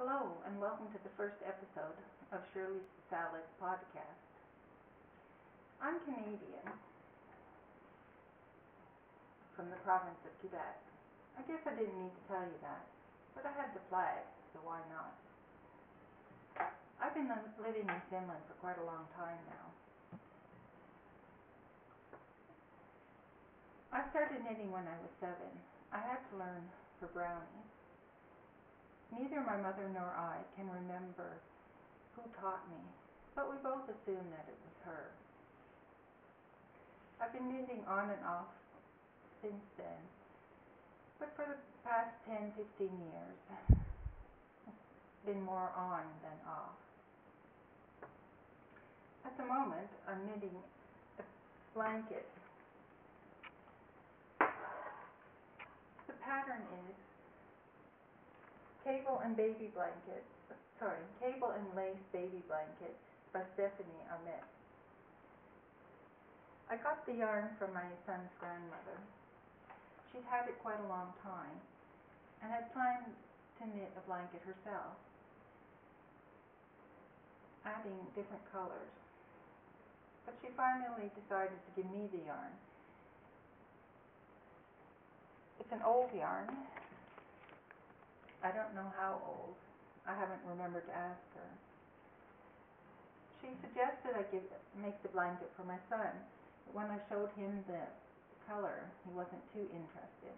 Hello, and welcome to the first episode of Shirley's Salad podcast. I'm Canadian from the province of Quebec. I guess I didn't need to tell you that, but I had the flag, so why not? I've been living in Finland for quite a long time now. I started knitting when I was 7. I had to learn for brownies. Neither my mother nor I can remember who taught me, but we both assume that it was her. I've been knitting on and off since then, but for the past 10, 15 years, it's been more on than off. At the moment, I'm knitting a blanket. The pattern is cable and lace baby blanket by Stephanie Ahmet. I got the yarn from my son's grandmother. She'd had it quite a long time and had planned to knit a blanket herself, adding different colors. But she finally decided to give me the yarn. It's an old yarn. I don't know how old. I haven't remembered to ask her. She suggested I make the blanket for my son, but when I showed him the color, he wasn't too interested.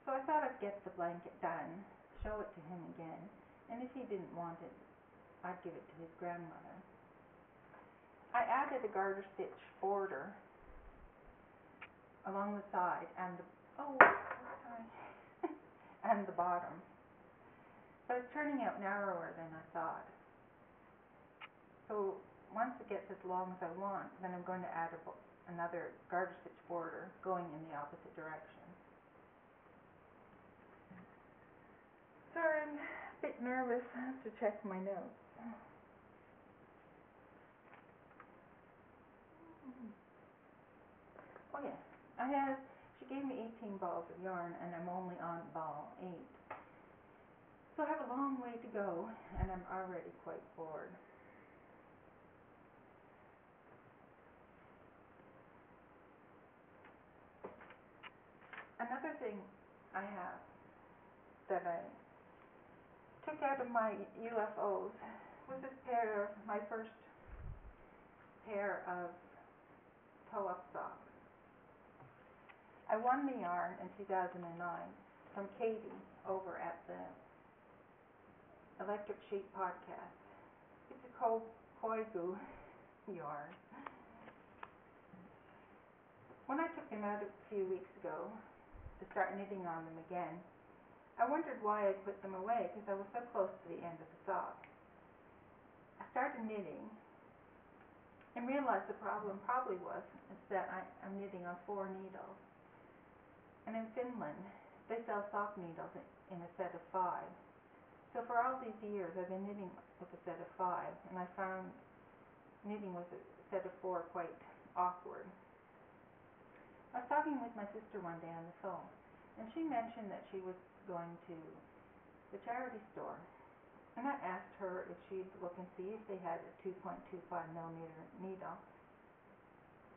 So I thought I'd get the blanket done, show it to him again, and if he didn't want it, I'd give it to his grandmother. I added a garter stitch border along the side and the bottom. But it's turning out narrower than I thought. So once it gets as long as I want, then I'm going to add another garter stitch border going in the opposite direction. Sorry, I'm a bit nervous. I have to check my notes. Oh yeah, she gave me 18 balls of yarn and I'm only on ball 8. So I have a long way to go, and I'm already quite bored. Another thing I have that I took out of my UFOs was my first pair of toe-up socks. I won the yarn in 2009 from Katie over at the Electric Sheep podcast. It's a Koigu yarn. When I took them out a few weeks ago to start knitting on them again, I wondered why I put them away because I was so close to the end of the sock. I started knitting and realized the problem probably was that I'm knitting on 4 needles. And in Finland, they sell sock needles in a set of 5. So for all these years, I've been knitting with a set of 5, and I found knitting with a set of 4 quite awkward. I was talking with my sister one day on the phone, and she mentioned that she was going to the charity store, and I asked her if she'd look and see if they had a 2.25 millimeter needle,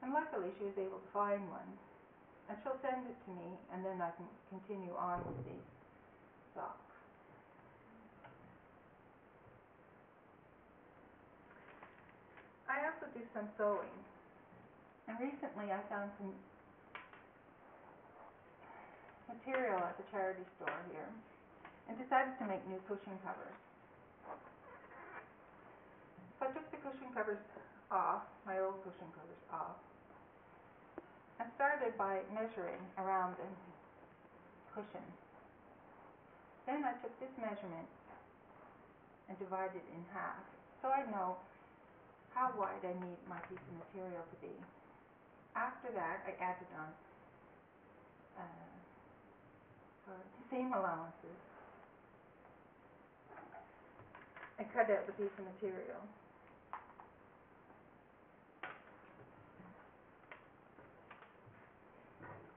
and luckily she was able to find one, and she'll send it to me, and then I can continue on with these socks. I also do some sewing, and recently I found some material at the charity store here and decided to make new cushion covers. So I took the cushion covers off, my old cushion covers off, and started by measuring around the cushion. Then I took this measurement and divided it in half, so I know how wide I need my piece of material to be. After that, I added on seam allowances. I cut out the piece of material.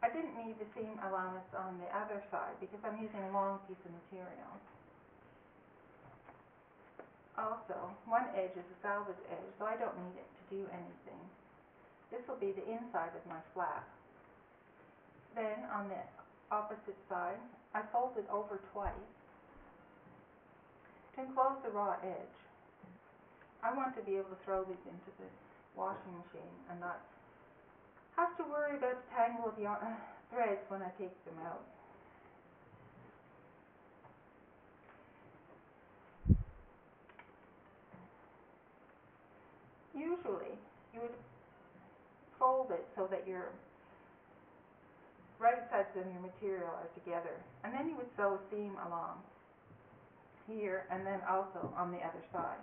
I didn't need the seam allowance on the other side because I'm using a long piece of material. Also, one edge is a salvage edge, so I don't need it to do anything. This will be the inside of my flap. Then on the opposite side, I fold it over twice to enclose the raw edge. I want to be able to throw these into the washing machine and not have to worry about the tangle of threads when I take them out. Usually, you would fold it so that your right sides of your material are together, and then you would sew a seam along here and then also on the other side.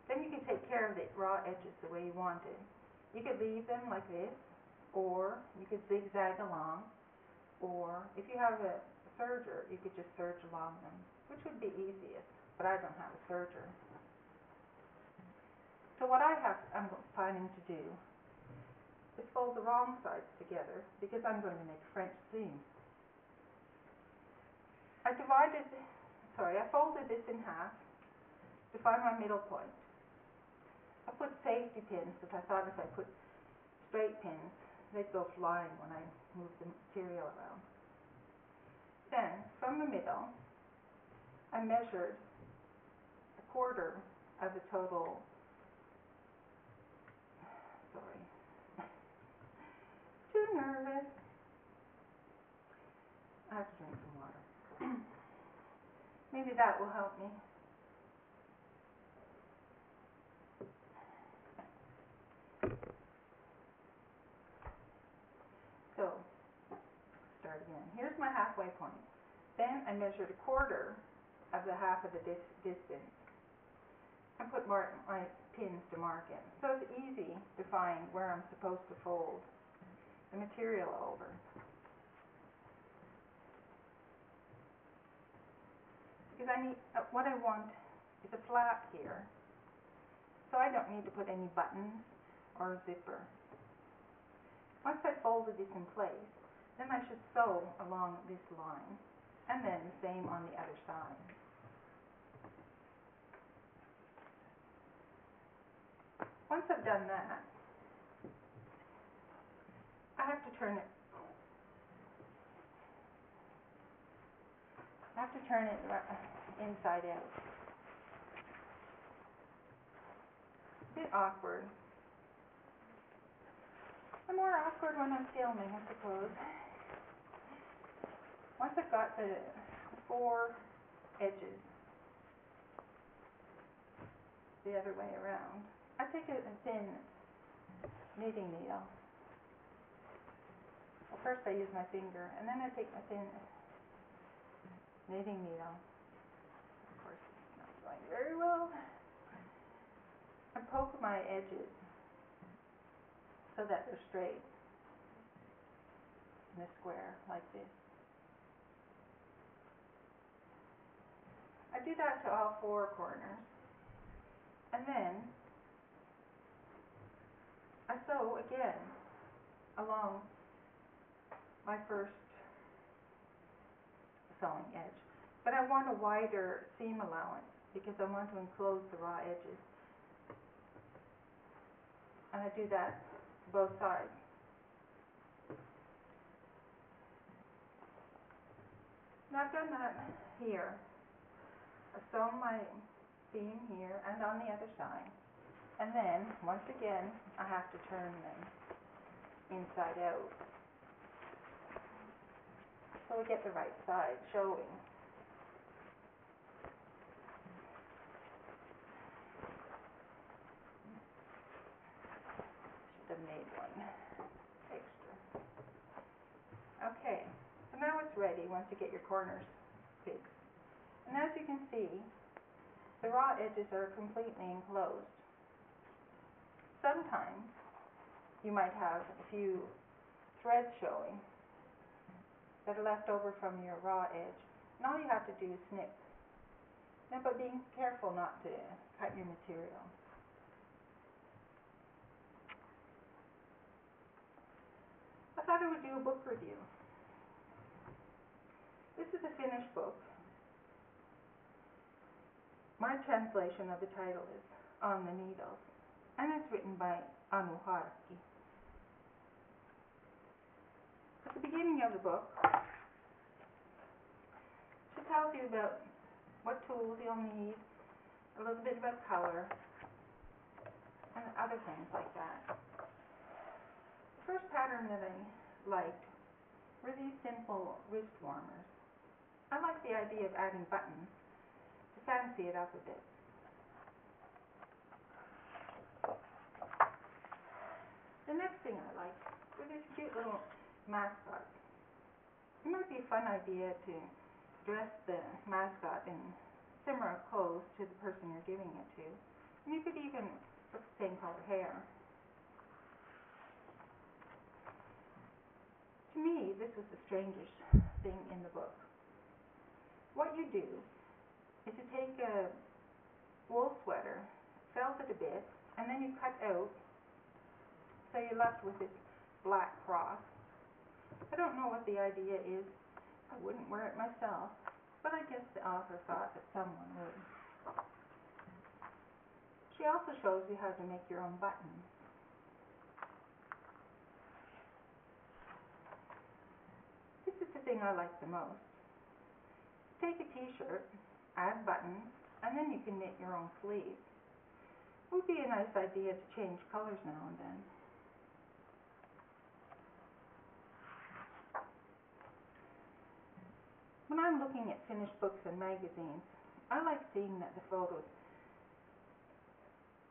Then you can take care of the raw edges the way you want it. You could leave them like this, or you could zigzag along, or if you have a serger, you could just serge along them, which would be easiest, but I don't have a serger. So what I'm planning to do is fold the wrong sides together because I'm going to make a French seam. I folded this in half to find my middle point. I put safety pins because I thought if I put straight pins, they'd go flying when I move the material around. Then, from the middle, I measured a quarter of the total. Too nervous. I have to drink some water. Maybe that will help me. So, start again. Here's my halfway point. Then I measured a quarter of the half of the distance and put my pins to mark it. So it's easy to find where I'm supposed to fold the material over. Because what I want is a flap here, so I don't need to put any buttons or a zipper. Once I've folded this in place, then I should sew along this line, and then the same on the other side. Once I've done that, I have to turn it inside out. A bit awkward. And more awkward when I'm filming, I suppose. Once I've got the 4 edges the other way around, I take a thin knitting needle. Well, first I use my finger, and then I take my thin knitting needle. Of course, it's not going very well. I poke my edges so that they're straight in a square like this. I do that to all 4 corners, and then I sew again along my first sewing edge, but I want a wider seam allowance because I want to enclose the raw edges, and I do that to both sides. Now I've done that here. I've sewn my seam here and on the other side, and then once again I have to turn them inside out so we get the right side showing. Should have made one extra. Okay, so now it's ready once you get your corners fixed. And as you can see, the raw edges are completely enclosed. Sometimes you might have a few threads showing that are left over from your raw edge, and all you have to do is snip. Now, but being careful not to cut your material. I thought I would do a book review. This is a finished book. My translation of the title is On the Needles, and it's written by Anu Haraki. At the beginning of the book, she tells you about what tools you'll need, a little bit about color, and other things like that. The first pattern that I liked were these simple wrist warmers. I like the idea of adding buttons to fancy it up a bit. The next thing I liked were these cute little mascots. It might be a fun idea to dress the mascot in similar clothes to the person you're giving it to. And you could even put the same color hair. To me, this was the strangest thing in the book. What you do is you take a wool sweater, felt it a bit, and then you cut out so you're left with this black cross. I don't know what the idea is. I wouldn't wear it myself, but I guess the author thought that someone would. She also shows you how to make your own buttons. This is the thing I like the most. Take a t-shirt, add buttons, and then you can knit your own sleeves. It would be a nice idea to change colors now and then. When I'm looking at finished books and magazines, I like seeing that the photos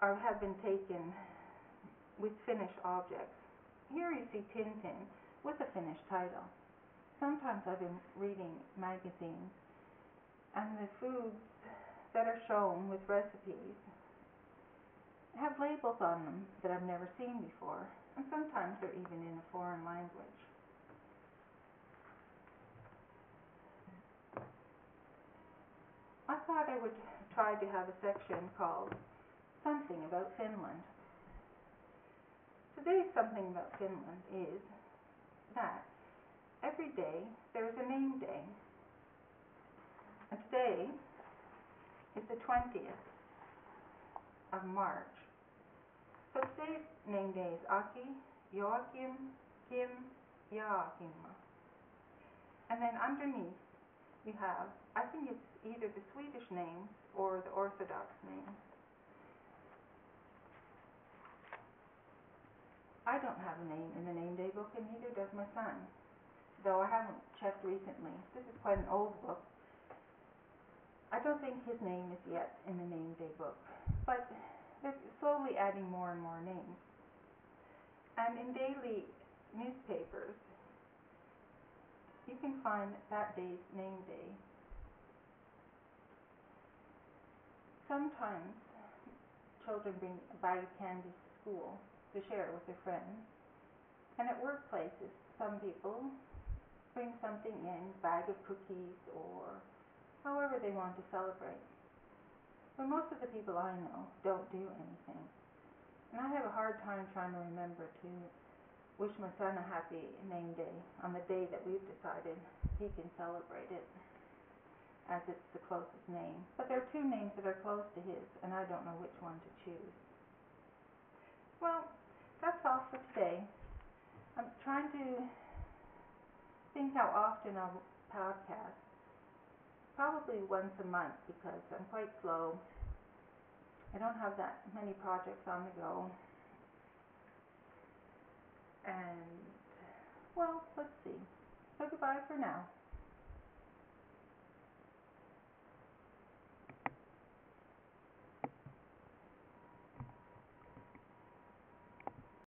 have been taken with finished objects. Here you see Tintin with a finished title. Sometimes I've been reading magazines, and the foods that are shown with recipes have labels on them that I've never seen before, and sometimes they're even in a foreign language. I thought I would try to have a section called Something About Finland. Today's Something About Finland is that every day there is a name day. And today is the 20th of March. So today's name day is Aki, Joachim, Kim, Joachim. And then underneath you have, I think it's either the Swedish names or the Orthodox names. I don't have a name in the name day book, and neither does my son, though I haven't checked recently. This is quite an old book. I don't think his name is yet in the name day book, but they're slowly adding more and more names. And in daily newspapers, you can find that day's name day. Sometimes children bring a bag of candy to school to share with their friends. And at workplaces, some people bring something in, a bag of cookies or however they want to celebrate. But most of the people I know don't do anything. And I have a hard time trying to remember to wish my son a happy name day on the day that we've decided he can celebrate it, as it's the closest name. But there are two names that are close to his, and I don't know which one to choose. Well, that's all for today. I'm trying to think how often I'll podcast. Probably once a month, because I'm quite slow. I don't have that many projects on the go. And, well, let's see. So goodbye for now.